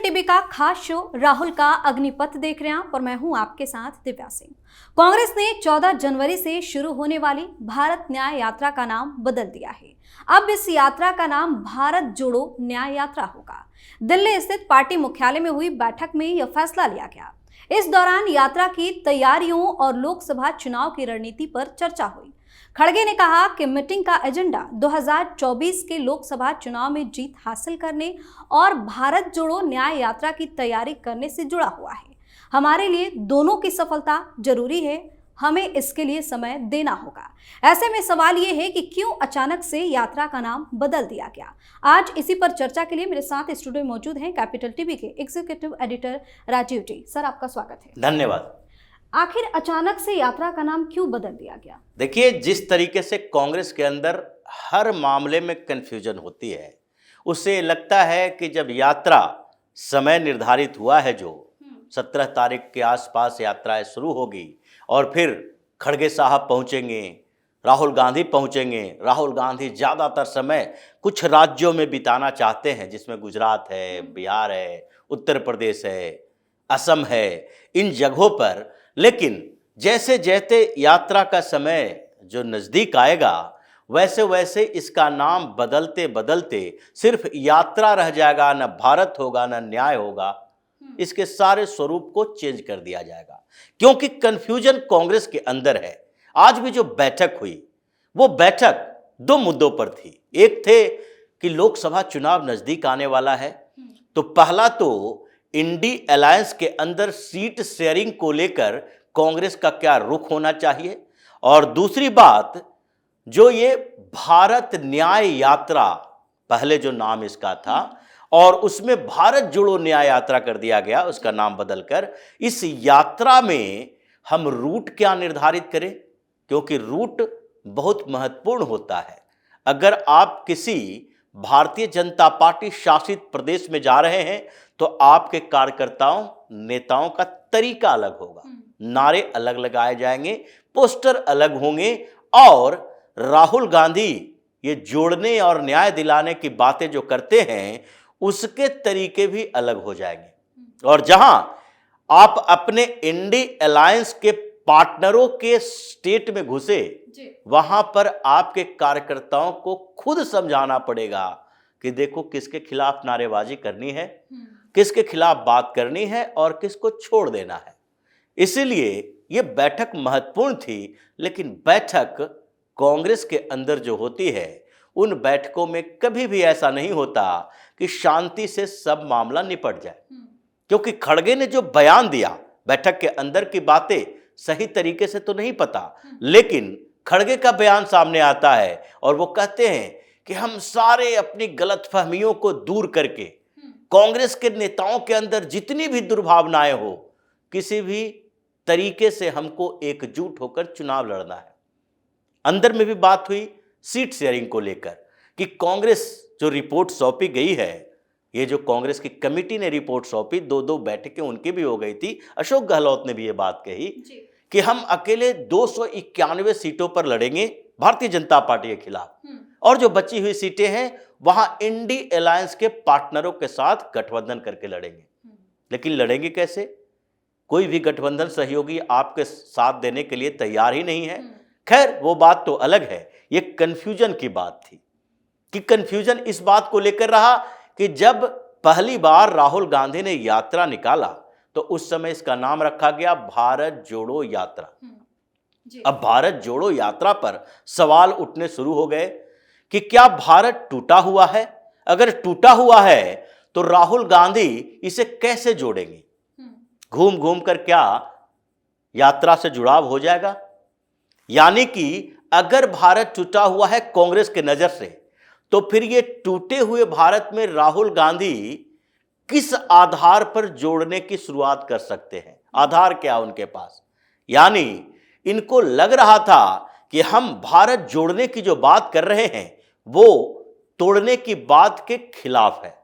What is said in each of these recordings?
TV का खास show Rahul का अग्निपथ देख रहे हैं आप और मैं हूं आपके साथ दिव्या सिंह। कांग्रेस ने 14 जनवरी से शुरू होने वाली भारत न्याय यात्रा का नाम बदल दिया है। अब इस यात्रा का नाम भारत जोड़ो न्याय यात्रा होगा। दिल्ली स्थित पार्टी मुख्यालय में हुई बैठक में यह फैसला लिया गया। इस दौरान यात्रा की तैयारियों और लोकसभा चुनाव की रणनीति पर चर्चा हुई। खड़गे ने कहा कि मीटिंग का एजेंडा 2024 के लोकसभा चुनाव में जीत हासिल करने और भारत जोड़ो न्याय यात्रा की तैयारी करने से जुड़ा हुआ है। हमारे लिए दोनों की सफलता जरूरी है, हमें इसके लिए समय देना होगा। ऐसे में सवाल ये है कि क्यों अचानक से यात्रा का नाम बदल दिया गया। आज इसी पर चर्चा के लिए मेरे साथ स्टूडियो में मौजूद हैं कैपिटल टीवी के एग्जीक्यूटिव एडिटर राजीव जी। सर, आपका स्वागत है। धन्यवाद। आखिर अचानक से यात्रा का नाम क्यों बदल दिया गया? देखिए, जिस तरीके से कांग्रेस के अंदर हर मामले में कंफ्यूजन होती है, उससे लगता है कि जब यात्रा समय निर्धारित हुआ है, जो 17 तारीख के आसपास यात्राएं शुरू होगी और फिर खड़गे साहब पहुंचेंगे, राहुल गांधी पहुंचेंगे। राहुल गांधी ज़्यादातर समय कुछ राज्यों में बिताना चाहते हैं, जिसमें गुजरात है, बिहार है, उत्तर प्रदेश है, असम है, इन जगहों पर। लेकिन जैसे जैसे यात्रा का समय जो नज़दीक आएगा, वैसे वैसे इसका नाम बदलते बदलते सिर्फ यात्रा रह जाएगा, न भारत होगा न न्याय होगा। इसके सारे स्वरूप को चेंज कर दिया जाएगा, क्योंकि कंफ्यूजन कांग्रेस के अंदर है। आज भी जो बैठक हुई, वो बैठक दो मुद्दों पर थी। एक थे कि लोकसभा चुनाव नज़दीक आने वाला है, तो पहला तो इंडी अलायंस के अंदर सीट शेयरिंग को लेकर कांग्रेस का क्या रुख होना चाहिए, और दूसरी बात जो ये भारत न्याय यात्रा, पहले जो नाम इसका था और उसमें भारत जोड़ो न्याय यात्रा कर दिया गया, उसका नाम बदलकर इस यात्रा में हम रूट क्या निर्धारित करें, क्योंकि रूट बहुत महत्वपूर्ण होता है। अगर आप किसी भारतीय जनता पार्टी शासित प्रदेश में जा रहे हैं तो आपके कार्यकर्ताओं नेताओं का तरीका अलग होगा, नारे अलग लगाए जाएंगे, पोस्टर अलग होंगे, और राहुल गांधी ये जोड़ने और न्याय दिलाने की बातें जो करते हैं उसके तरीके भी अलग हो जाएंगे। और जहां आप अपने इंडी अलायंस के पार्टनरों के स्टेट में घुसे, वहां पर आपके कार्यकर्ताओं को खुद समझाना पड़ेगा कि देखो किसके खिलाफ नारेबाजी करनी है, किसके खिलाफ बात करनी है और किसको छोड़ देना है। इसीलिए यह बैठक महत्वपूर्ण थी। लेकिन बैठक कांग्रेस के अंदर जो होती है, उन बैठकों में कभी भी ऐसा नहीं होता कि शांति से सब मामला निपट जाए, क्योंकि खड़गे ने जो बयान दिया, बैठक के अंदर की बातें सही तरीके से तो नहीं पता, लेकिन खड़गे का बयान सामने आता है और वो कहते हैं कि हम सारे अपनी गलतफहमियों को दूर करके कांग्रेस के नेताओं के अंदर जितनी भी दुर्भावनाएं हो, किसी भी तरीके से हमको एकजुट होकर चुनाव लड़ना है। अंदर में भी बात हुई सीट शेयरिंग को लेकर कि कांग्रेस जो रिपोर्ट सौंपी गई है, ये जो कांग्रेस की कमेटी ने रिपोर्ट सौंपी, दो बैठकें उनकी भी हो गई थी। अशोक गहलोत ने भी ये बात कही कि हम अकेले 291 सीटों पर लड़ेंगे भारतीय जनता पार्टी के खिलाफ, और जो बची हुई सीटें हैं वहां इंडी अलायंस के पार्टनरों के साथ गठबंधन करके लड़ेंगे। लेकिन लड़ेंगे कैसे? कोई भी गठबंधन सहयोगी आपके साथ देने के लिए तैयार ही नहीं है। खैर, वो बात तो अलग है। ये कंफ्यूजन की बात थी कि कंफ्यूजन इस बात को लेकर रहा कि जब पहली बार राहुल गांधी ने यात्रा निकाला तो उस समय इसका नाम रखा गया भारत जोड़ो यात्रा। अब भारत जोड़ो यात्रा पर सवाल उठने शुरू हो गए कि क्या भारत टूटा हुआ है? अगर टूटा हुआ है तो राहुल गांधी इसे कैसे जोड़ेंगे? घूम घूम कर क्या यात्रा से जुड़ाव हो जाएगा? यानी कि अगर भारत टूटा हुआ है कांग्रेस के नजर से, तो फिर ये टूटे हुए भारत में राहुल गांधी किस आधार पर जोड़ने की शुरुआत कर सकते हैं? आधार क्या उनके पास? यानी इनको लग रहा था कि हम भारत जोड़ने की जो बात कर रहे हैं वो तोड़ने की बात के खिलाफ है,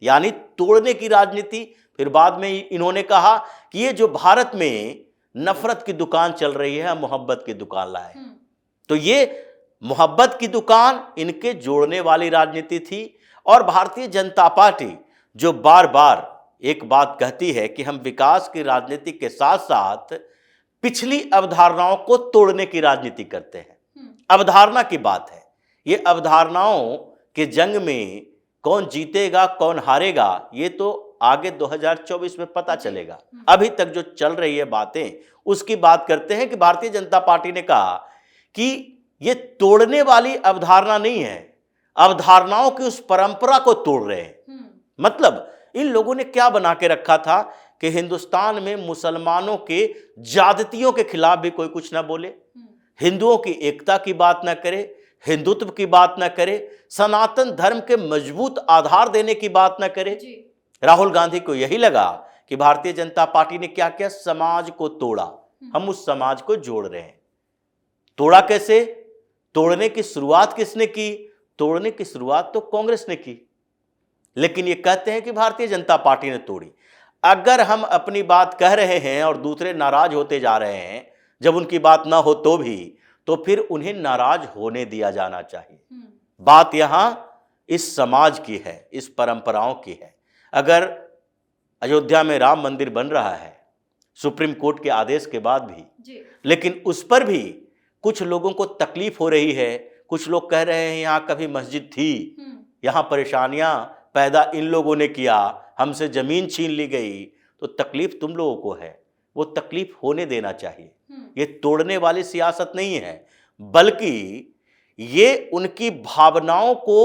यानी तोड़ने की राजनीति। फिर बाद में इन्होंने कहा कि ये जो भारत में नफरत की दुकान चल रही है, मोहब्बत की दुकान लाए। तो ये मोहब्बत की दुकान इनके जोड़ने वाली राजनीति थी। और भारतीय जनता पार्टी जो बार बार एक बात कहती है कि हम विकास की राजनीति के साथ साथ पिछली अवधारणाओं को तोड़ने की राजनीति करते हैं। अवधारणा की बात है, ये अवधारणाओं के जंग में कौन जीतेगा कौन हारेगा ये तो आगे 2024 में पता चलेगा। अभी तक जो चल रही है बातें उसकी बात करते हैं कि भारतीय जनता पार्टी ने कहा कि ये तोड़ने वाली अवधारणा नहीं है, अवधारणाओं की उस परंपरा को तोड़ रहे हैं। मतलब इन लोगों ने क्या बना के रखा था कि हिंदुस्तान में मुसलमानों के ज्यादतियों के खिलाफ भी कोई कुछ ना बोले, हिंदुओं की एकता की बात ना करे, हिंदुत्व की बात ना करे, सनातन धर्म के मजबूत आधार देने की बात ना करे। राहुल गांधी को यही लगा कि भारतीय जनता पार्टी ने क्या किया, समाज को तोड़ा, हम उस समाज को जोड़ रहे हैं। तोड़ा कैसे? तोड़ने की शुरुआत किसने की? तोड़ने की शुरुआत तो कांग्रेस ने की, लेकिन ये कहते हैं कि भारतीय जनता पार्टी ने तोड़ी। अगर हम अपनी बात कह रहे हैं और दूसरे नाराज होते जा रहे हैं जब उनकी बात ना हो तो फिर उन्हें नाराज होने दिया जाना चाहिए। बात यहां इस समाज की है, इस परंपराओं की है। अगर अयोध्या में राम मंदिर बन रहा है सुप्रीम कोर्ट के आदेश के बाद भी, लेकिन उस पर भी कुछ लोगों को तकलीफ हो रही है, कुछ लोग कह रहे हैं यहां कभी मस्जिद थी, यहां परेशानियां पैदा इन लोगों ने किया, हमसे जमीन छीन ली गई, तो तकलीफ तुम लोगों को है, वो तकलीफ होने देना चाहिए। ये तोड़ने वाली सियासत नहीं है, बल्कि ये उनकी भावनाओं को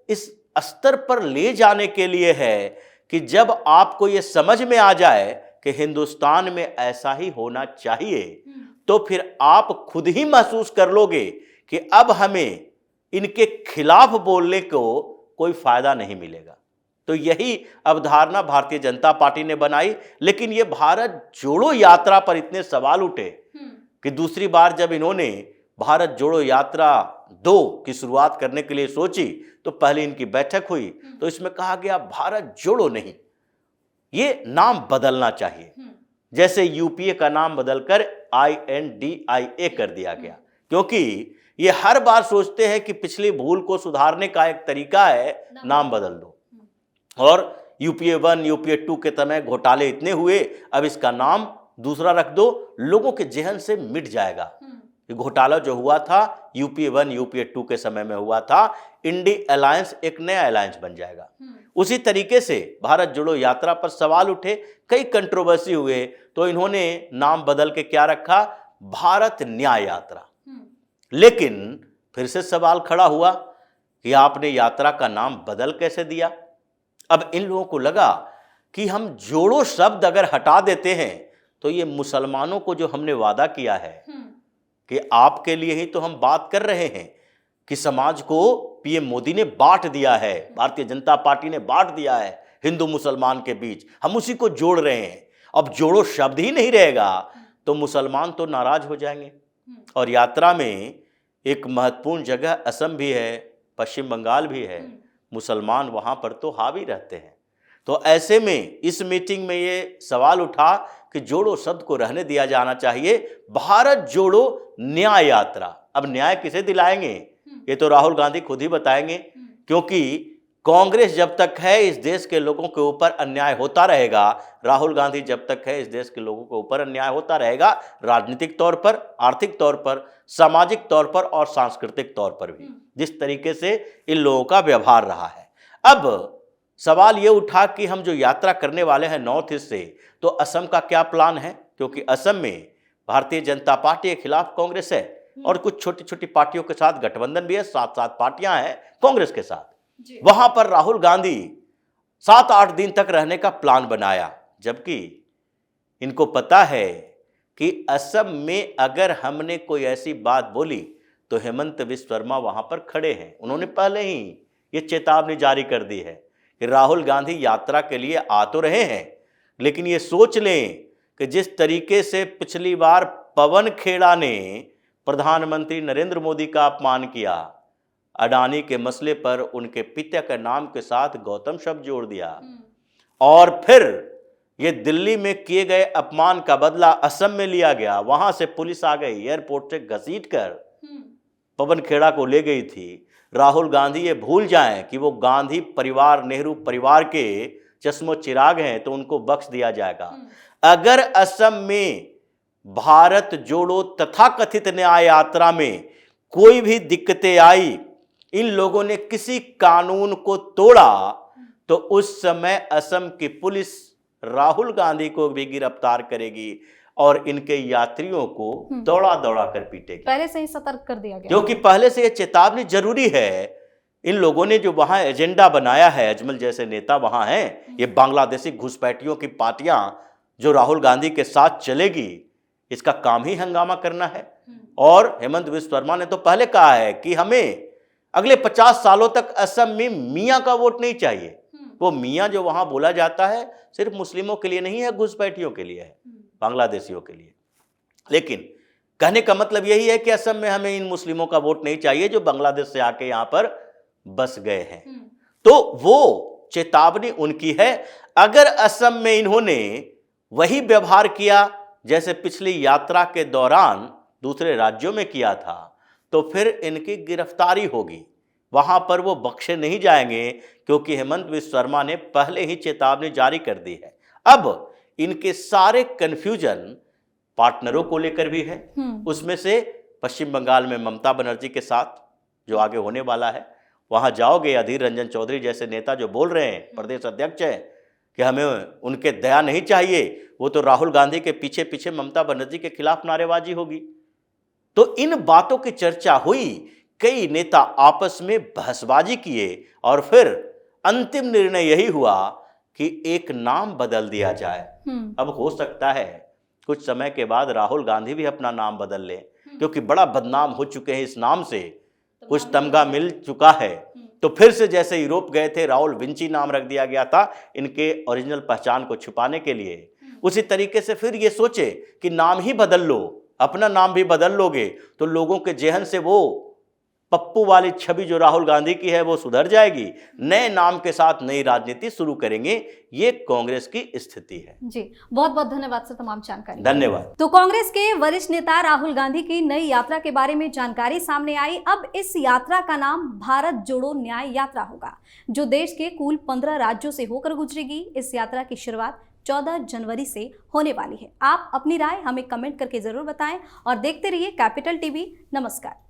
इस स्तर पर ले जाने के लिए है कि जब आपको ये समझ में आ जाए कि हिंदुस्तान में ऐसा ही होना चाहिए, तो फिर आप खुद ही महसूस कर लोगे कि अब हमें इनके खिलाफ बोलने को कोई फायदा नहीं मिलेगा। तो यही अवधारणा भारतीय जनता पार्टी ने बनाई। लेकिन ये भारत जोड़ो यात्रा पर इतने सवाल उठे कि दूसरी बार जब इन्होंने भारत जोड़ो यात्रा 2 की शुरुआत करने के लिए सोची तो पहले इनकी बैठक हुई, तो इसमें कहा गया भारत जोड़ो नहीं, ये नाम बदलना चाहिए। जैसे यूपीए का नाम बदलकर INDIA कर दिया गया, क्योंकि ये हर बार सोचते हैं कि पिछली भूल को सुधारने का एक तरीका है नाम बदल दो। और यूपीए 1 यूपीए 2 के समय घोटाले इतने हुए, अब इसका नाम दूसरा रख दो, लोगों के जहन से मिट जाएगा। घोटाला जो हुआ था यूपीए 1 यूपीए 2 के समय में हुआ था, इंडी अलायंस एक नया अलायंस बन जाएगा। उसी तरीके से भारत जोड़ो यात्रा पर सवाल उठे, कई कंट्रोवर्सी हुए, तो इन्होंने नाम बदल के क्या रखा, भारत न्याय यात्रा। लेकिन फिर से सवाल खड़ा हुआ कि आपने यात्रा का नाम बदल कैसे दिया। अब इन लोगों को लगा कि हम जोड़ो शब्द अगर हटा देते हैं तो ये मुसलमानों को जो हमने वादा किया है कि आपके लिए ही तो हम बात कर रहे हैं, कि समाज को पीएम मोदी ने बांट दिया है, भारतीय जनता पार्टी ने बांट दिया है हिंदू मुसलमान के बीच, हम उसी को जोड़ रहे हैं। अब जोड़ो शब्द ही नहीं रहेगा तो मुसलमान तो नाराज हो जाएंगे। और यात्रा में एक महत्वपूर्ण जगह असम भी है, पश्चिम बंगाल भी है, मुसलमान वहां पर तो हावी रहते हैं। तो ऐसे में इस मीटिंग में ये सवाल उठा कि जोड़ो शब्द को रहने दिया जाना चाहिए, भारत जोड़ो न्याय यात्रा। अब न्याय किसे दिलाएंगे ये तो राहुल गांधी खुद ही बताएंगे, क्योंकि कांग्रेस जब तक है इस देश के लोगों के ऊपर अन्याय होता रहेगा, राहुल गांधी जब तक है इस देश के लोगों के ऊपर अन्याय होता रहेगा, राजनीतिक तौर पर, आर्थिक तौर पर, सामाजिक तौर पर और सांस्कृतिक तौर पर भी, जिस तरीके से इन लोगों का व्यवहार रहा है। अब सवाल ये उठा कि हम जो यात्रा करने वाले हैं नॉर्थ ईस्ट से, तो असम का क्या प्लान है, क्योंकि असम में भारतीय जनता पार्टी के खिलाफ कांग्रेस है और कुछ छोटी छोटी पार्टियों के साथ गठबंधन भी है, 7 पार्टियां हैं कांग्रेस के साथ। वहां पर राहुल गांधी 7-8 दिन तक रहने का प्लान बनाया, जबकि इनको पता है कि असम में अगर हमने कोई ऐसी बात बोली तो हेमंत विश्व शर्मा वहां पर खड़े हैं। उन्होंने पहले ही ये चेतावनी जारी कर दी है कि राहुल गांधी यात्रा के लिए आ तो रहे हैं, लेकिन ये सोच लें कि जिस तरीके से पिछली बार पवन खेड़ा ने प्रधानमंत्री नरेंद्र मोदी का अपमान किया, अडानी के मसले पर उनके पिता के नाम के साथ गौतम शब्द जोड़ दिया, और फिर ये दिल्ली में किए गए अपमान का बदला असम में लिया गया, वहां से पुलिस आ गई, एयरपोर्ट से घसीटकर पवन खेड़ा को ले गई थी। राहुल गांधी ये भूल जाएं कि वो गांधी परिवार, नेहरू परिवार के चश्मो चिराग हैं तो उनको बख्श दिया जाएगा। अगर असम में भारत जोड़ो तथाकथित न्याय यात्रा में कोई भी दिक्कतें आई, इन लोगों ने किसी कानून को तोड़ा, तो उस समय असम की पुलिस राहुल गांधी को भी गिरफ्तार करेगी और इनके यात्रियों को दौड़ा दौड़ा कर पीटेगी। पहले से ही सतर्क कर दिया गया, क्योंकि पहले से यह चेतावनी जरूरी है। इन लोगों ने जो वहां एजेंडा बनाया है, अजमल जैसे नेता वहां हैं, ये बांग्लादेशी घुसपैठियों की पार्टियां जो राहुल गांधी के साथ चलेगी, इसका काम ही हंगामा करना है। और हेमंत बिस्व शर्मा ने तो पहले कहा है कि हमें अगले 50 सालों तक असम में मियां का वोट नहीं चाहिए। वो मियां जो वहां बोला जाता है सिर्फ मुस्लिमों के लिए नहीं है, घुसपैठियों के लिए है, बांग्लादेशियों के लिए। लेकिन कहने का मतलब यही है कि असम में हमें इन मुस्लिमों का वोट नहीं चाहिए जो बांग्लादेश से आके यहां पर बस गए हैं। तो वो चेतावनी उनकी है। अगर असम में इन्होंने वही व्यवहार किया जैसे पिछली यात्रा के दौरान दूसरे राज्यों में किया था, तो फिर इनकी गिरफ्तारी होगी, वहां पर वो बख्शे नहीं जाएंगे, क्योंकि हेमंत बिस्व शर्मा ने पहले ही चेतावनी जारी कर दी है। अब इनके सारे कंफ्यूजन पार्टनरों को लेकर भी है। उसमें से पश्चिम बंगाल में ममता बनर्जी के साथ जो आगे होने वाला है, वहां जाओगे, अधीर रंजन चौधरी जैसे नेता जो बोल रहे हैं, प्रदेश अध्यक्ष हैं, कि हमें उनके दया नहीं चाहिए, वो तो राहुल गांधी के पीछे पीछे ममता बनर्जी के खिलाफ नारेबाजी होगी। तो इन बातों की चर्चा हुई, कई नेता आपस में बहसबाजी किए और फिर अंतिम निर्णय यही हुआ कि एक नाम बदल दिया जाए। अब हो सकता है कुछ समय के बाद राहुल गांधी भी अपना नाम बदल ले, क्योंकि बड़ा बदनाम हो चुके हैं इस नाम से, कुछ तमगा मिल चुका है। तो फिर से जैसे यूरोप गए थे, राहुल विंची नाम रख दिया गया था इनके ओरिजिनल पहचान को छुपाने के लिए, उसी तरीके से फिर ये सोचे कि नाम ही बदल लो, अपना नाम भी बदल लोगे तो लोगों के जेहन से वो पप्पू वाली छवि जो राहुल गांधी की है वो सुधर जाएगी। नए नाम के साथ नई राजनीति शुरू करेंगे। ये कांग्रेस की स्थिति है। जी, बहुत बहुत धन्यवाद सर तमाम जानकारी। धन्यवाद। तो कांग्रेस के वरिष्ठ नेता राहुल गांधी की नई यात्रा के बारे में जानकारी सामने आई। अब इस यात्रा का नाम भारत जोड़ो न्याय यात्रा होगा, जो देश के कुल 15 राज्यों से होकर गुजरेगी। इस यात्रा की शुरुआत 14 जनवरी से होने वाली है। आप अपनी राय हमें कमेंट करके जरूर बताएं और देखते रहिए कैपिटल टीवी। नमस्कार।